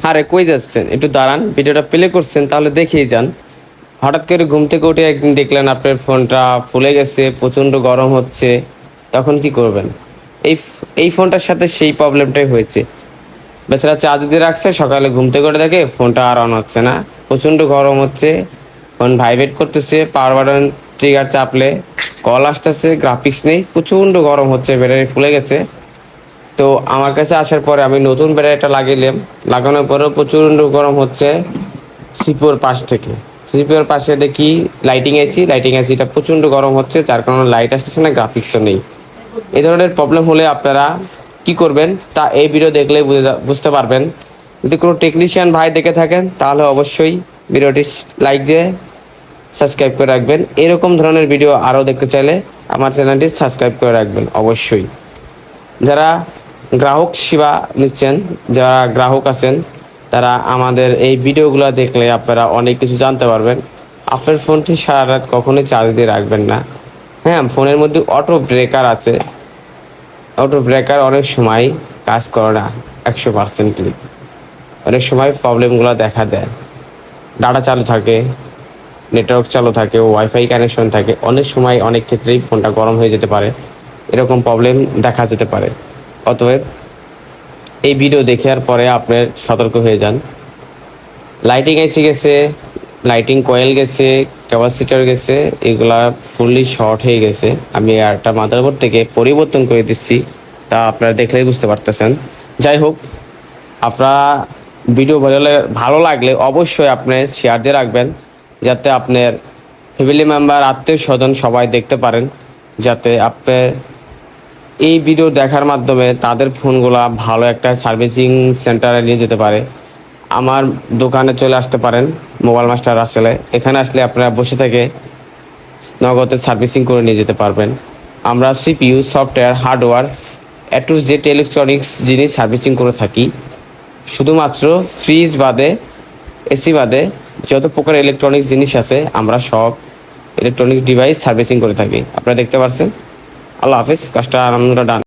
আরে কই যাচ্ছেন? একটু দাঁড়ান, ভিডিওটা প্লে করছেন তাহলে দেখেই যান। হঠাৎ করে ঘুম থেকে উঠে একদিন দেখলেন আপনার ফোনটা ফুলে গেছে, প্রচণ্ড গরম হচ্ছে, তখন কি করবেন? এই ফোনটার সাথে সেই প্রবলেমটাই হয়েছে। বেচারা চার্জ দিয়ে রাখছে, সকালে ঘুম থেকে উঠে দেখে ফোনটা আর অন হচ্ছে না, প্রচণ্ড গরম হচ্ছে, ফোন ভাইব্রেট করতেছে, পাওয়ার বাটন ট্রিগার চাপলে কল আসতেছে, গ্রাফিক্স নেই, প্রচণ্ড গরম হচ্ছে, ব্যাটারি ফুলে গেছে। তো আমার কাছে আসার পরে আমি নতুন ব্যাটারিটা লাগিলাম, লাগানোর পরেও প্রচণ্ড গরম হচ্ছে সিপিওর পাশ থেকে। সিপিওর পাশে দেখি লাইটিং এসিটা প্রচণ্ড গরম হচ্ছে, যার কারণে লাইট আসতেছে না, গ্রাফিক্সও নেই। এই ধরনের প্রবলেম হলে আপনারা কি করবেন তা এই ভিডিও দেখলে বুঝতে পারবেন। যদি কোনো টেকনিশিয়ান ভাই দেখে থাকেন তাহলে অবশ্যই ভিডিওটি লাইক দিয়ে সাবস্ক্রাইব করে রাখবেন। এরকম ধরনের ভিডিও আরও দেখতে চাইলে আমার চ্যানেলটি সাবস্ক্রাইব করে রাখবেন অবশ্যই। যারা গ্রাহক সেবা নিচ্ছেন, যারা গ্রাহক আছেন, তারা আমাদের এই ভিডিওগুলো দেখলে আপনারা অনেক কিছু জানতে পারবেন। আপনার ফোনটি সারা রাত কখনোই চার্জ দিয়ে রাখবেন না। হ্যাঁ, ফোনের মধ্যে অটো ব্রেকার আছে, অটো ব্রেকার অনেক সময় কাজ করে না 100%। অনেক সময় প্রবলেমগুলো দেখা দেয়, ডাটা চালু থাকে, নেটওয়ার্ক চালু থাকে, ওয়াইফাই কানেকশন থাকে, অনেক সময় অনেক ক্ষেত্রেই ফোনটা গরম হয়ে যেতে পারে, এরকম প্রবলেম দেখা যেতে পারে। অতএব এই ভিডিও দেখার পরে আপনার সতর্ক হয়ে যান। লাইটিং এসে গেছে, লাইটিং কয়েল গেছে, ক্যাপাসিটার গেছে, এগুলা ফুললি শর্ট হয়ে গেছে। আমি একটা মাদারবোর্ড থেকে পরিবর্তন করে দিচ্ছি, তা আপনারা দেখলেই বুঝতে পারতেছেন। যাই হোক, আপনারা ভিডিও ভালো লাগলে অবশ্যই আপনি শেয়ার দিয়ে রাখবেন, যাতে আপনার ফ্যামিলি মেম্বার, আত্মীয় স্বজন সবাই দেখতে পারেন, যাতে আপনার এই ভিডিও দেখার মাধ্যমে তাদের ফোনগুলা ভালো একটা সার্ভিসিং সেন্টারে নিয়ে যেতে পারে। আমার দোকানে চলে আসতে পারেন, মোবাইল মাস্টার রাসেলে। এখানে আসলে আপনারা বসে থেকে নগদে সার্ভিসিং করে নিয়ে যেতে পারবেন। আমরা CPU, software, hardware, A to Z electronics জিনিস সার্ভিসিং করে থাকি। শুধুমাত্র ফ্রিজ বাদে, এসি বাদে যত প্রকার ইলেকট্রনিক্স জিনিস আছে আমরা সব ইলেকট্রনিক্স ডিভাইস সার্ভিসিং করে থাকি। আপনারা দেখতে পাচ্ছেন। আল্লাহ হাফিজ, কাজটা আমরা ডান।